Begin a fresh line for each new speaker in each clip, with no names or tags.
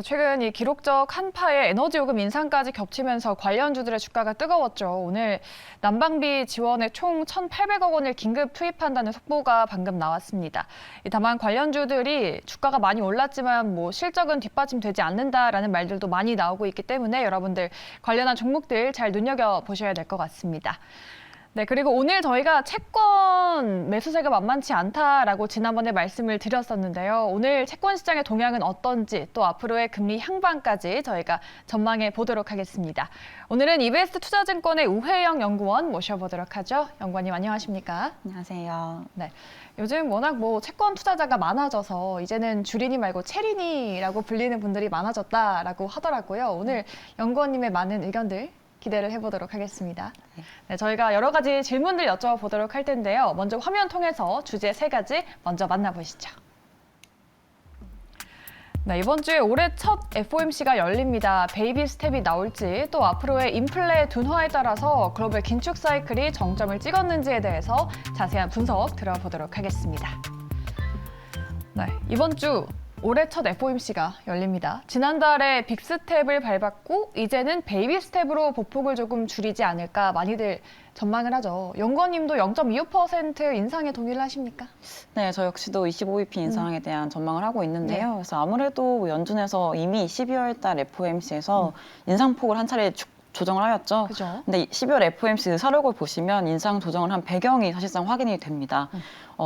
최근 이 기록적 한파에 에너지 요금 인상까지 겹치면서 관련주들의 주가가 뜨거웠죠. 오늘 난방비 지원에 총 1,800억 원을 긴급 투입한다는 속보가 방금 나왔습니다. 다만 관련주들이 주가가 많이 올랐지만 실적은 뒷받침되지 않는다라는 말들도 많이 나오고 있기 때문에 여러분들 관련한 종목들 잘 눈여겨보셔야 될 것 같습니다. 네, 그리고 오늘 저희가 채권 매수세가 만만치 않다라고 지난번에 말씀을 드렸었는데요. 오늘 채권 시장의 동향은 어떤지 또 앞으로의 금리 향방까지 저희가 전망해 보도록 하겠습니다. 오늘은 이베스트 투자증권의 우혜영 연구원 모셔보도록 하죠. 연구원님 안녕하십니까?
안녕하세요.
네, 요즘 워낙 채권 투자자가 많아져서 이제는 주린이 말고 체린이라고 불리는 분들이 많아졌다라고 하더라고요. 오늘 연구원님의 많은 의견들 기대를 해보도록 하겠습니다. 네, 저희가 여러 가지 질문들 여쭤보도록 할 텐데요. 먼저 화면 통해서 주제 3가지 먼저 만나보시죠. 네, 이번 주에 올해 첫 FOMC가 열립니다. 베이비 스텝이 나올지 또 앞으로의 인플레 둔화에 따라서 글로벌 긴축 사이클이 정점을 찍었는지에 대해서 자세한 분석 들어보도록 하겠습니다. 네, 이번 주 올해 첫 FOMC가 열립니다. 지난달에 빅스텝을 밟았고 이제는 베이비 스텝으로 보폭을 조금 줄이지 않을까 많이들 전망을 하죠. 연구원님도 0.25% 인상에 동의를 하십니까?
네, 저 역시도 25bp 인상에 대한 전망을 하고 있는데요. 그래서 아무래도 연준에서 이미 12월 달 FOMC에서 인상폭을 한 차례 조정을 하였죠.
그죠?
근데 12월 FOMC 의사록을 보시면 인상 조정을 한 배경이 사실상 확인이 됩니다.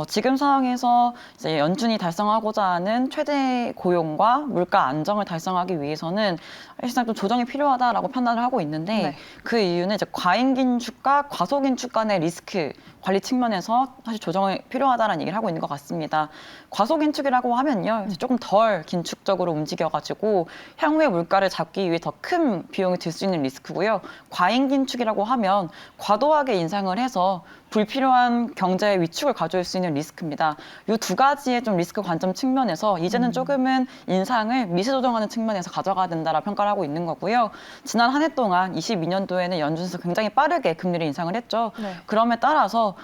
지금 상황에서 이제 연준이 달성하고자 하는 최대 고용과 물가 안정을 달성하기 위해서는 사실상 좀 조정이 필요하다라고 판단을 하고 있는데 그 이유는 이제 과잉 긴축과 과소 긴축 간의 리스크 관리 측면에서 사실 조정이 필요하다는 얘기를 하고 있는 것 같습니다. 과소 긴축이라고 하면요, 조금 덜 긴축적으로 움직여가지고 향후에 물가를 잡기 위해 더 큰 비용이 들 수 있는 리스크고요. 과잉 긴축이라고 하면 과도하게 인상을 해서 불필요한 경제의 위축을 가져올 수 있는 리스크입니다. 이 두 가지의 좀 리스크 관점 측면에서 이제는 조금은 인상을 미세 조정하는 측면에서 가져가야 된다라고 평가를 하고 있는 거고요. 지난 한 해 동안 22년도에는 연준에서 굉장히 빠르게 금리를 인상을 했죠. 그럼에 따라서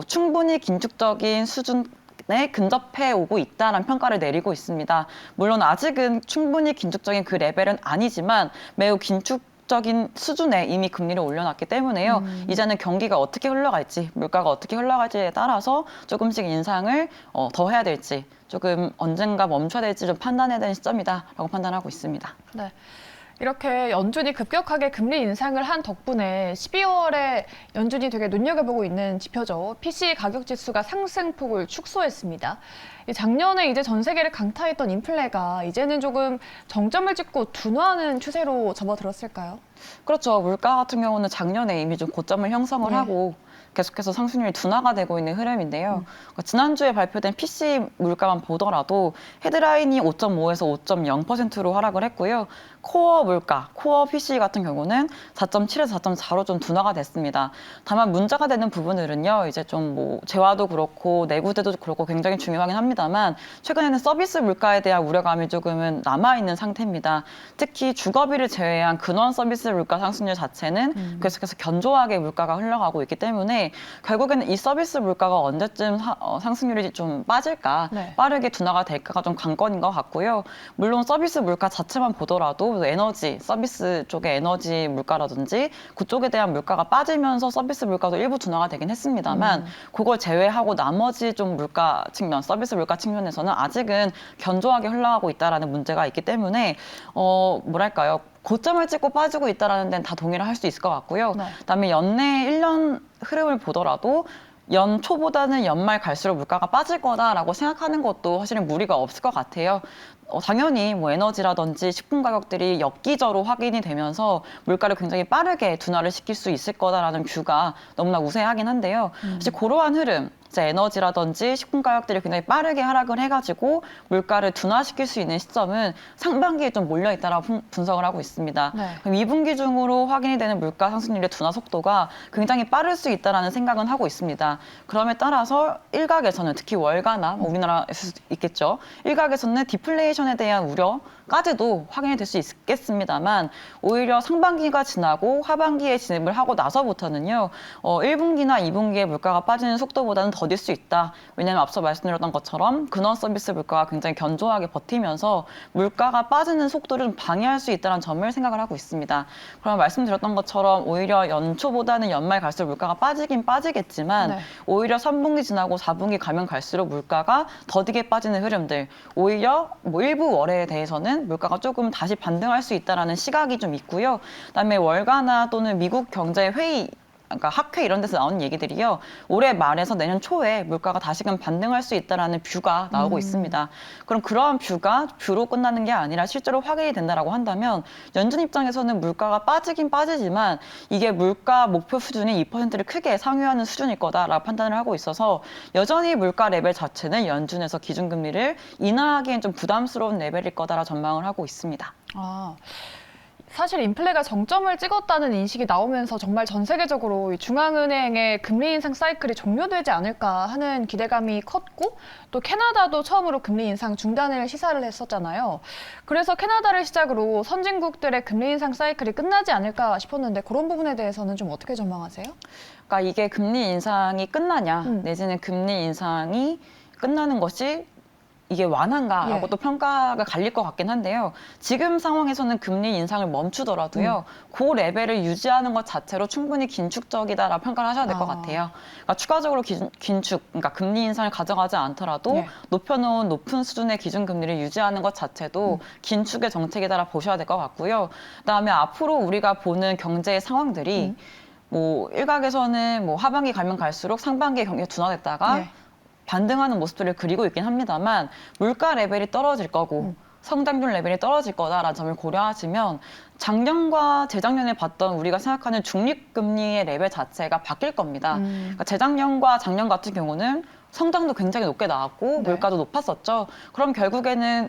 충분히 긴축적인 수준 에 근접해 오고 있다는 평가를 내리고 있습니다. 물론 아직은 충분히 긴축적인 그 레벨은 아니지만 매우 긴축적인 수준에 이미 금리를 올려놨기 때문에요. 이제는 경기가 어떻게 흘러갈지, 물가가 어떻게 흘러갈지에 따라서 조금씩 인상을 더 해야 될지, 조금 언젠가 멈춰야 될지 좀 판단해야 되는 시점이다라고 판단하고 있습니다.
네. 이렇게 연준이 급격하게 금리 인상을 한 덕분에 12월에 연준이 되게 눈여겨보고 있는 지표죠. PC 가격 지수가 상승폭을 축소했습니다. 작년에 이제 전 세계를 강타했던 인플레가 이제는 조금 정점을 찍고 둔화하는 추세로 접어들었을까요?
그렇죠. 물가 같은 경우는 작년에 이미 좀 고점을 형성을 하고 계속해서 상승률이 둔화가 되고 있는 흐름인데요. 그러니까 지난주에 발표된 PC 물가만 보더라도 헤드라인이 5.5에서 5.0%로 하락을 했고요. 코어 물가, 코어 PC 같은 경우는 4.7에서 4.4로 좀 둔화가 됐습니다. 다만 문제가 되는 부분들은요, 이제 좀 재화도 그렇고 내구재도 그렇고 굉장히 중요하긴 합니다만 최근에는 서비스 물가에 대한 우려감이 조금은 남아있는 상태입니다. 특히 주거비를 제외한 근원 서비스 물가 상승률 자체는 계속해서 견조하게 물가가 흘러가고 있기 때문에 결국에는 이 서비스 물가가 언제쯤 상승률이 좀 빠질까, 빠르게 둔화가 될까가 좀 관건인 것 같고요. 물론 서비스 물가 자체만 보더라도 에너지, 서비스 쪽의 에너지 물가라든지 그쪽에 대한 물가가 빠지면서 서비스 물가도 일부 둔화가 되긴 했습니다만 그걸 제외하고 나머지 좀 물가 측면, 서비스 물가 측면에서는 아직은 견조하게 흘러가고 있다는 문제가 있기 때문에 뭐랄까요. 고점을 찍고 빠지고 있다는 데는 다 동의를 할 수 있을 것 같고요. 그다음에 연내 1년 흐름을 보더라도 연초보다는 연말 갈수록 물가가 빠질 거다라고 생각하는 것도 사실은 무리가 없을 것 같아요. 당연히 에너지라든지 식품 가격들이 엽기적으로 확인이 되면서 물가를 굉장히 빠르게 둔화를 시킬 수 있을 거다라는 뷰가 너무나 우세하긴 한데요. 사실 그러한 흐름, 이제 에너지라든지 식품 가격들이 굉장히 빠르게 하락을 해가지고 물가를 둔화시킬 수 있는 시점은 상반기에 좀 몰려있다라고 분석을 하고 있습니다. 그럼 2분기 중으로 확인이 되는 물가 상승률의 둔화 속도가 굉장히 빠를 수 있다는 생각은 하고 있습니다. 그럼에 따라서 일각에서는 특히 월가나 우리나라에서 있겠죠. 일각에서는 디플레이션에 대한 우려, 까지도 확인이 될 수 있겠습니다만 오히려 상반기가 지나고 하반기에 진입을 하고 나서부터는요. 1분기나 2분기에 물가가 빠지는 속도보다는 더딜 수 있다. 왜냐하면 앞서 말씀드렸던 것처럼 근원 서비스 물가가 굉장히 견조하게 버티면서 물가가 빠지는 속도를 좀 방해할 수 있다는 점을 생각을 하고 있습니다. 그럼 말씀드렸던 것처럼 오히려 연초보다는 연말 갈수록 물가가 빠지긴 빠지겠지만
네.
오히려 3분기 지나고 4분기 가면 갈수록 물가가 더디게 빠지는 흐름들, 오히려 뭐 일부 월에 대해서는 물가가 조금 다시 반등할 수 있다는 시각이 좀 있고요. 그다음에 월가나 또는 미국 경제 회의, 그러니까 학회 이런 데서 나오는 얘기들이요. 올해 말에서 내년 초에 물가가 다시금 반등할 수 있다라는 뷰가 나오고 있습니다. 그럼 그러한 뷰가 뷰로 끝나는 게 아니라 실제로 확인이 된다라고 한다면 연준 입장에서는 물가가 빠지긴 빠지지만 이게 물가 목표 수준이 2%를 크게 상회하는 수준일 거다라고 판단을 하고 있어서 여전히 물가 레벨 자체는 연준에서 기준금리를 인하하기엔 좀 부담스러운 레벨일 거다라 전망을 하고 있습니다.
아, 사실 인플레가 정점을 찍었다는 인식이 나오면서 정말 전 세계적으로 이 중앙은행의 금리 인상 사이클이 종료되지 않을까 하는 기대감이 컸고 또 캐나다도 처음으로 금리 인상 중단을 시사를 했었잖아요. 그래서 캐나다를 시작으로 선진국들의 금리 인상 사이클이 끝나지 않을까 싶었는데 그런 부분에 대해서는 좀 어떻게 전망하세요?
그러니까 이게 금리 인상이 끝나냐
음.
내지는 금리 인상이 끝나는 것이 이게 완한가라고
예.
또 평가가 갈릴 것 같긴 한데요. 지금 상황에서는 금리 인상을 멈추더라도요. 그 레벨을 유지하는 것 자체로 충분히 긴축적이다라고 평가를 하셔야 될 것 같아요. 그러니까 추가적으로 긴축, 그러니까 금리 인상을 가져가지 않더라도
네.
높여놓은 높은 수준의 기준금리를 유지하는 것 자체도 긴축의 정책이다라 보셔야 될 것 같고요. 그다음에 앞으로 우리가 보는 경제 상황들이 뭐 일각에서는 뭐 하반기 가면 갈수록 상반기에 경기가 둔화됐다가
네.
반등하는 모습들을 그리고 있긴 합니다만 물가 레벨이 떨어질 거고 성장률 레벨이 떨어질 거다라는 점을 고려하시면 작년과 재작년에 봤던 우리가 생각하는 중립금리의 레벨 자체가 바뀔 겁니다. 그러니까 재작년과 작년 같은 경우는 성장도 굉장히 높게 나왔고
네.
물가도 높았었죠. 그럼 결국에는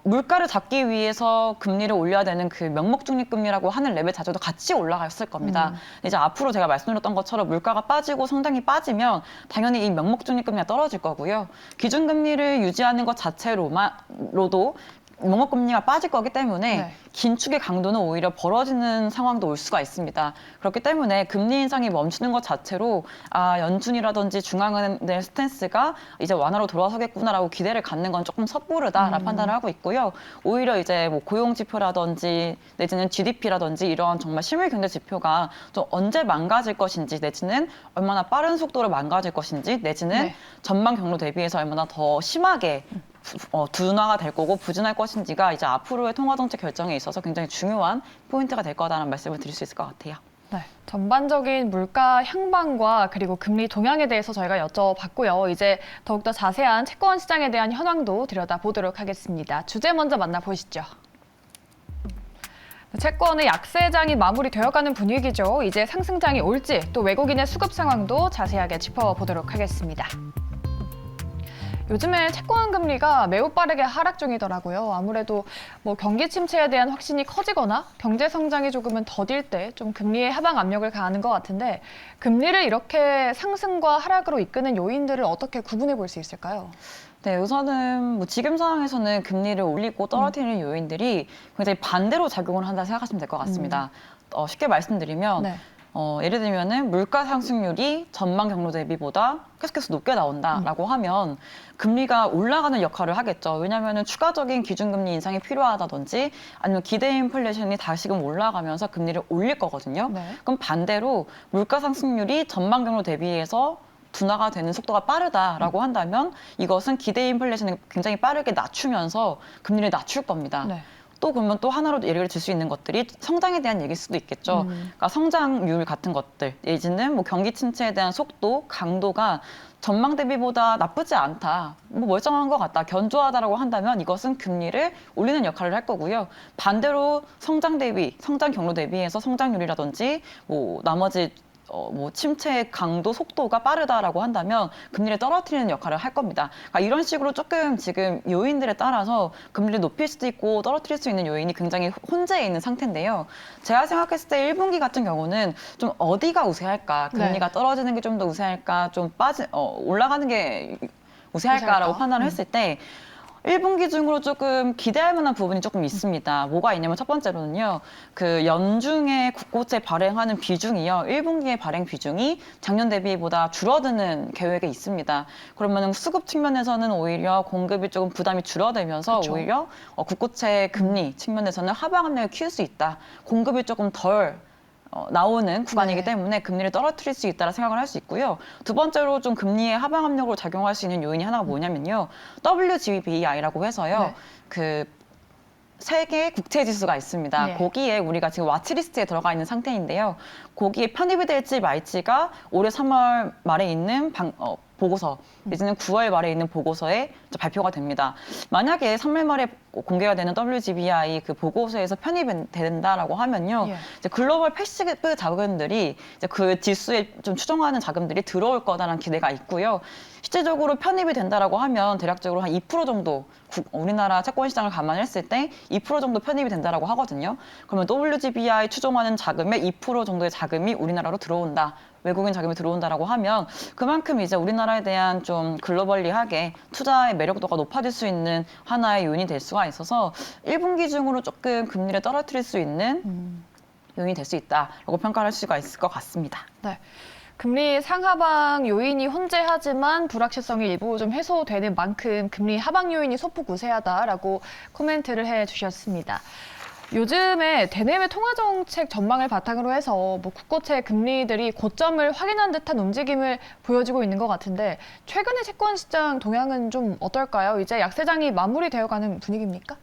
물가를 잡기 위해서 금리를 올려야 되는 그 명목 중립금리라고 하는 레벨 자체도 같이 올라갔을 겁니다. 이제 앞으로 제가 말씀드렸던 것처럼 물가가 빠지고 성장이 빠지면 당연히 이 명목 중립금리가 떨어질 거고요. 기준금리를 유지하는 것 자체로도 명목금리가 빠질 거기 때문에
네.
긴축의 강도는 오히려 벌어지는 상황도 올 수가 있습니다. 그렇기 때문에 금리 인상이 멈추는 것 자체로 연준이라든지 중앙은행의 스탠스가 이제 완화로 돌아서겠구나라고 기대를 갖는 건 조금 섣부르다라는 판단을 하고 있고요. 오히려 이제 뭐 고용 지표라든지 내지는 GDP라든지 이런 정말 실물 경제 지표가 좀 언제 망가질 것인지 내지는 얼마나 빠른 속도로 망가질 것인지 내지는
네.
전망 경로 대비해서 얼마나 더 심하게 둔화가 될 거고 부진할 것인지가 이제 앞으로의 통화 정책 결정에 있어서 굉장히 중요한 포인트가 될 거다라는 말씀을 드릴 수 있을 것 같아요.
네, 전반적인 물가 향방과 그리고 금리 동향에 대해서 저희가 여쭤봤고요. 이제 더욱더 자세한 채권 시장에 대한 현황도 들여다보도록 하겠습니다. 주제 먼저 만나보시죠. 채권의 약세장이 마무리되어가는 분위기죠. 이제 상승장이 올지 또 외국인의 수급 상황도 자세하게 짚어보도록 하겠습니다. 요즘에 채권 금리가 매우 빠르게 하락 중이더라고요. 아무래도 뭐 경기 침체에 대한 확신이 커지거나 경제 성장이 조금은 더딜 때 좀 금리의 하방 압력을 가하는 것 같은데 금리를 이렇게 상승과 하락으로 이끄는 요인들을 어떻게 구분해 볼 수 있을까요?
네, 우선은 뭐 지금 상황에서는 금리를 올리고 떨어뜨리는 요인들이 굉장히 반대로 작용을 한다 생각하시면 될 것 같습니다. 쉽게 말씀드리면
네.
예를 들면은 물가 상승률이 전망 경로 대비보다 계속해서 높게 나온다라고 하면 금리가 올라가는 역할을 하겠죠. 왜냐하면은 추가적인 기준금리 인상이 필요하다든지 아니면 기대 인플레이션이 다시금 올라가면서 금리를 올릴 거거든요.
네.
그럼 반대로 물가 상승률이 전망 경로 대비해서 둔화가 되는 속도가 빠르다라고 한다면 이것은 기대 인플레이션을 굉장히 빠르게 낮추면서 금리를 낮출 겁니다.
네.
또 그러면 또 하나로 예를 들 수 있는 것들이 성장에 대한 얘기일 수도 있겠죠. 그러니까 성장률 같은 것들, 내지는 뭐 경기 침체에 대한 속도, 강도가 전망 대비보다 나쁘지 않다, 뭐 멀쩡한 것 같다, 견조하다라고 한다면 이것은 금리를 올리는 역할을 할 거고요. 반대로 성장 대비, 성장 경로 대비해서 성장률이라든지 뭐 나머지 뭐 침체의 강도, 속도가 빠르다라고 한다면 금리를 떨어뜨리는 역할을 할 겁니다. 그러니까 이런 식으로 조금 지금 요인들에 따라서 금리를 높일 수도 있고 떨어뜨릴 수 있는 요인이 굉장히 혼재해 있는 상태인데요. 제가 생각했을 때 1분기 같은 경우는 좀 어디가 우세할까? 금리가
네.
떨어지는 게 좀 더 우세할까? 좀 올라가는 게 우세할까라고
우세할까?
판단을 했을 때 1분기 중으로 조금 기대할 만한 부분이 조금 있습니다. 뭐가 있냐면 첫 번째로는요. 그 연중에 국고채 발행하는 비중이요. 1분기의 발행 비중이 작년 대비보다 줄어드는 계획에 있습니다. 그러면 수급 측면에서는 오히려 공급이 조금 부담이 줄어들면서
그쵸.
오히려 국고채 금리 측면에서는 하방 압력을 키울 수 있다. 공급이 조금 덜 나오는 구간이기
네.
때문에 금리를 떨어뜨릴 수 있다라 생각을 할 수 있고요. 두 번째로 좀 금리의 하방 압력으로 작용할 수 있는 요인이 하나가 뭐냐면요. WGBI라고 해서요.
네.
그 세계 국채 지수가 있습니다.
예.
거기에 우리가 지금 와치리스트에 들어가 있는 상태인데요. 거기에 편입이 될지 말지가 올해 3월 말에 있는 보고서, 이제는 9월 말에 있는 보고서에 이제 발표가 됩니다. 만약에 3월 말에 공개가 되는 WGBI 그 보고서에서 편입이 된다라고 하면요.
예.
이제 글로벌 패시브 자금들이 이제 그 지수에 좀 추정하는 자금들이 들어올 거다라는 기대가 있고요. 실질적으로 편입이 된다라고 하면 대략적으로 한 2% 정도 우리나라 채권 시장을 감안했을 때 2% 정도 편입이 된다라고 하거든요. 그러면 WGBI 추정하는 자금의 2% 정도의 자금이 우리나라로 들어온다. 외국인 자금이 들어온다라고 하면 그만큼 이제 우리나라에 대한 좀 글로벌리하게 투자의 매력도가 높아질 수 있는 하나의 요인이 될 수가 있어서 1분기 중으로 조금 금리를 떨어뜨릴 수 있는 요인이 될 수 있다라고 평가할 수가 있을 것 같습니다.
네. 금리 상하방 요인이 혼재하지만 불확실성이 일부 좀 해소되는 만큼 금리 하방 요인이 소폭 우세하다라고 코멘트를 해주셨습니다. 요즘에 대내외 통화정책 전망을 바탕으로 해서 뭐 국고채 금리들이 고점을 확인한 듯한 움직임을 보여주고 있는 것 같은데 최근의 채권 시장 동향은 좀 어떨까요? 이제 약세장이 마무리되어가는 분위기입니까?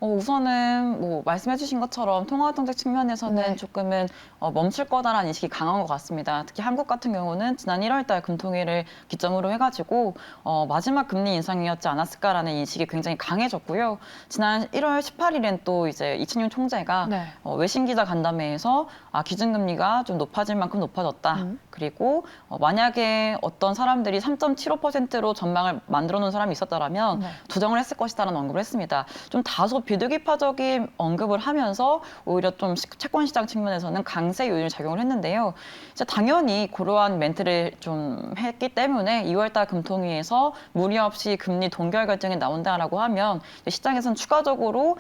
우선은 뭐 말씀해주신 것처럼 통화정책 측면에서는
네.
조금은 멈출 거다라는 인식이 강한 것 같습니다. 특히 한국 같은 경우는 지난 1월달 금통위를 기점으로 해가지고 마지막 금리 인상이었지 않았을까라는 인식이 굉장히 강해졌고요. 지난 1월 18일엔 또 이제 이춘용 총재가
네.
외신 기자 간담회에서 기준금리가 좀 높아질 만큼 높아졌다. 그리고 만약에 어떤 사람들이 3.75%로 전망을 만들어 놓은 사람이 있었다라면
네.
조정을 했을 것이다라는 언급을 했습니다. 좀 다소 비둘기파적인 언급을 하면서 오히려 좀 채권 시장 측면에서는 강세 요인을 작용을 했는데요. 이제 당연히 그러한 멘트를 좀 했기 때문에 2월달 금통위에서 무리 없이 금리 동결 결정이 나온다라고 하면 시장에서는 추가적으로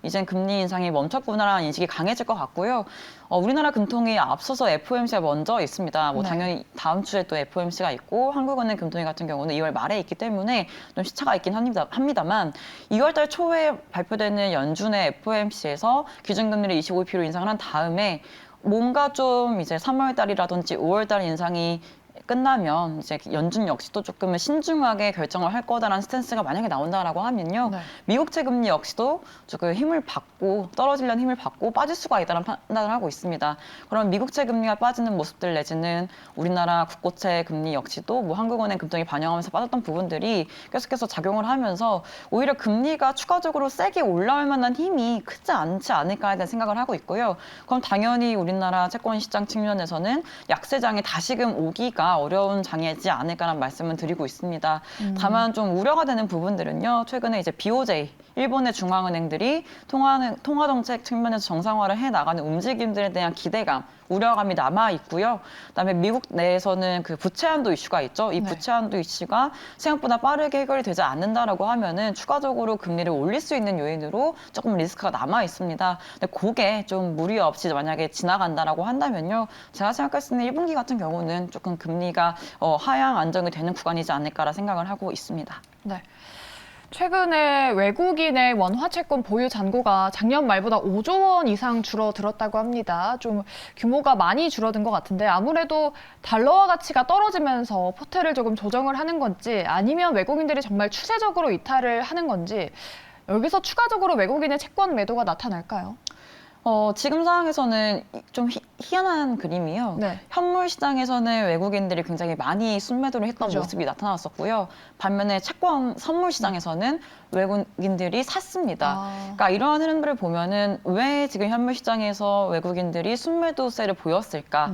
이젠 금리 인상이 멈췄구나라는 인식이 강해질 것 같고요. 우리나라 금통위 앞서서 FOMC가 먼저 있습니다. 뭐
네.
당연히 다음 주에 또 FOMC가 있고 한국은행 금통위 같은 경우는 2월 말에 있기 때문에 좀 시차가 있긴 합니다만 2월달 초에 발표되는 연준의 FOMC에서 기준금리를 25bp 인상을 한 다음에 뭔가 좀 이제 3월달이라든지 5월달 인상이 끝나면 이제 연준 역시도 조금은 신중하게 결정을 할 거다라는 스탠스가 만약에 나온다라고 하면요.
네.
미국채 금리 역시도 조금 힘을 받고 떨어지려는 힘을 받고 빠질 수가 있다는 판단을 하고 있습니다. 그럼 미국채 금리가 빠지는 모습들 내지는 우리나라 국고채 금리 역시도 뭐 한국은행 금통위 반영하면서 빠졌던 부분들이 계속해서 작용을 하면서 오히려 금리가 추가적으로 세게 올라올 만한 힘이 크지 않지 않을까에 대한 생각을 하고 있고요. 그럼 당연히 우리나라 채권 시장 측면에서는 약세장에 다시금 오기가 어려운 장이지 않을까라는 말씀을 드리고 있습니다. 다만 좀 우려가 되는 부분들은요. 최근에 이제 BOJ, 일본의 중앙은행들이 통화정책 측면에서 정상화를 해나가는 움직임들에 대한 기대감, 우려감이 남아 있고요. 그다음에 미국 내에서는 그 부채한도 이슈가 있죠. 이
네.
부채한도 이슈가 생각보다 빠르게 해결이 되지 않는다라고 하면은 추가적으로 금리를 올릴 수 있는 요인으로 조금 리스크가 남아 있습니다. 근데 그게 좀 무리 없이 만약에 지나간다라고 한다면요. 제가 생각할 때는 1분기 같은 경우는 조금 금리가 하향 안정이 되는 구간이지 않을까라 생각을 하고 있습니다.
네. 최근에 외국인의 원화 채권 보유 잔고가 작년 말보다 5조 원 이상 줄어들었다고 합니다. 좀 규모가 많이 줄어든 것 같은데 아무래도 달러화 가치가 떨어지면서 포트를 조금 조정을 하는 건지 아니면 외국인들이 정말 추세적으로 이탈을 하는 건지 여기서 추가적으로 외국인의 채권 매도가 나타날까요?
지금 상황에서는 좀 희한한 그림이요.
네.
현물 시장에서는 외국인들이 굉장히 많이 순매도를 했던
그죠.
모습이 나타났었고요. 반면에 채권 선물 시장에서는 외국인들이 샀습니다. 그러니까 이러한 흐름들을 보면은 왜 지금 현물 시장에서 외국인들이 순매도세를 보였을까?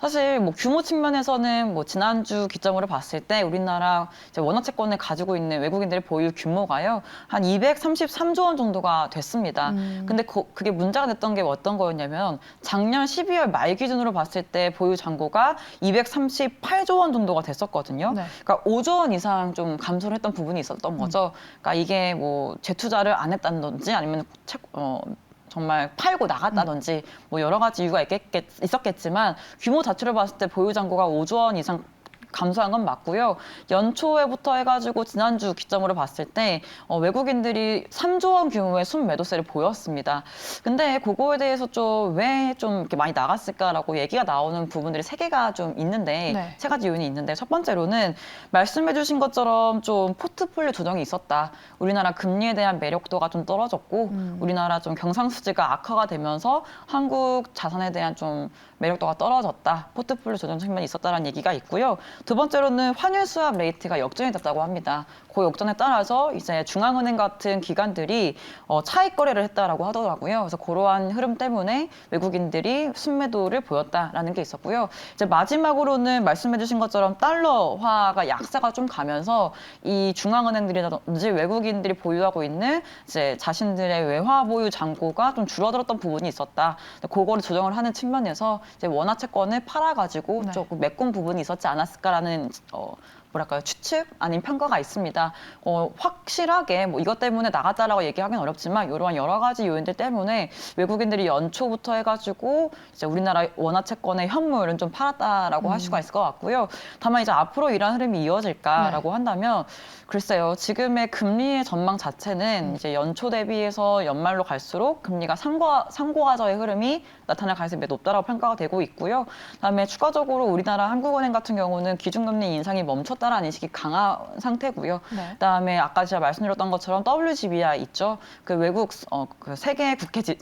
사실 뭐 규모 측면에서는 뭐 지난주 기점으로 봤을 때 우리나라 이제 원화 채권을 가지고 있는 외국인들의 보유 규모가요 한 233조 원 정도가 됐습니다. 근데 그게 문제가 됐던 게 어떤 거였냐면 작년 12월 말 기준으로 봤을 때 보유 잔고가 238조 원 정도가 됐었거든요.
네.
그러니까 5조 원 이상 좀 감소를 했던 부분이 있었던 거죠. 그러니까 이게 뭐 재투자를 안 했다든지 아니면 정말 팔고 나갔다든지 뭐 여러 가지 이유가 있었겠지만 규모 자체로 봤을 때 보유 잔고가 5조 원 이상 감소한 건 맞고요. 연초에부터 해가지고 지난주 기점으로 봤을 때 외국인들이 3조 원 규모의 순매도세를 보였습니다. 근데 그거에 대해서 좀 왜 좀 이렇게 많이 나갔을까라고 얘기가 나오는 부분들이 세 개가 좀 있는데
네.
세 가지 요인이 있는데 첫 번째로는 말씀해주신 것처럼 좀 포트폴리오 조정이 있었다. 우리나라 금리에 대한 매력도가 좀 떨어졌고 우리나라 좀 경상수지가 악화가 되면서 한국 자산에 대한 좀 매력도가 떨어졌다. 포트폴리오 조정 측면이 있었다라는 얘기가 있고요. 두 번째로는 환율 수합 레이트가 역전이 됐다고 합니다. 그 역전에 따라서 이제 중앙은행 같은 기관들이 차익 거래를 했다라고 하더라고요. 그래서 그러한 흐름 때문에 외국인들이 순매도를 보였다라는 게 있었고요. 이제 마지막으로는 말씀해주신 것처럼 달러화가 약세가 좀 가면서 이 중앙은행들이라든지 외국인들이 보유하고 있는 이제 자신들의 외화 보유 잔고가 좀 줄어들었던 부분이 있었다. 그거를 조정을 하는 측면에서 이제 원화 채권을 팔아가지고
네.
조금 메꾼 부분이 있었지 않았을까라는 뭐랄까요 추측 아닌 평가가 있습니다. 확실하게 뭐 이것 때문에 나갔다라고 얘기하기는 어렵지만 이러한 여러 가지 요인들 때문에 외국인들이 연초부터 해가지고 이제 우리나라 원화 채권의 현물은 좀 팔았다라고 할 수가 있을 것 같고요. 다만 이제 앞으로 이러한 흐름이 이어질까라고 한다면 글쎄요. 지금의 금리의 전망 자체는 이제 연초 대비해서 연말로 갈수록 금리가 상고하저의 흐름이 나타날 가능성이 매우 높다라고 평가가 되고 있고요. 그다음에 추가적으로 우리나라 한국은행 같은 경우는 기준금리 인상이 멈췄다라는 인식이 강한 상태고요.
네.
그다음에 아까 제가 말씀드렸던 것처럼 WGBI 있죠. 그 외국 그 세계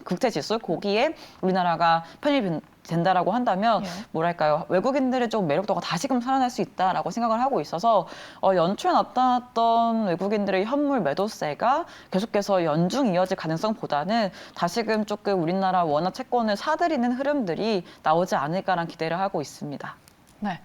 국제 지수 거기에 우리나라가 편입 된다라고 한다면
예.
뭐랄까요 외국인들의 좀 매력도가 다시금 살아날 수 있다라고 생각을 하고 있어서 연초에 나타났던 외국인들의 현물 매도세가 계속해서 연중 이어질 가능성보다는 다시금 조금 우리나라 원화 채권을 사들이는 흐름들이 나오지 않을까라는 기대를 하고 있습니다.
네.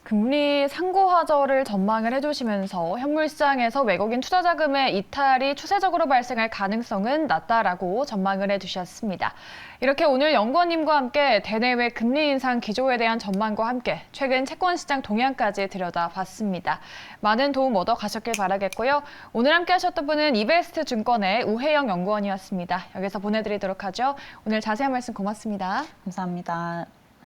금리 상고하저를 전망을 해주시면서 현물 시장에서 외국인 투자 자금의 이탈이 추세적으로 발생할 가능성은 낮다라고 전망을 해주셨습니다. 이렇게 오늘 연구원님과 함께 대내외 금리 인상 기조에 대한 전망과 함께 최근 채권 시장 동향까지 들여다봤습니다. 많은 도움 얻어 가셨길 바라겠고요. 오늘 함께 하셨던 분은 이베스트 증권의 우혜영 연구원이었습니다. 여기서 보내드리도록 하죠. 오늘 자세한 말씀 고맙습니다.
감사합니다.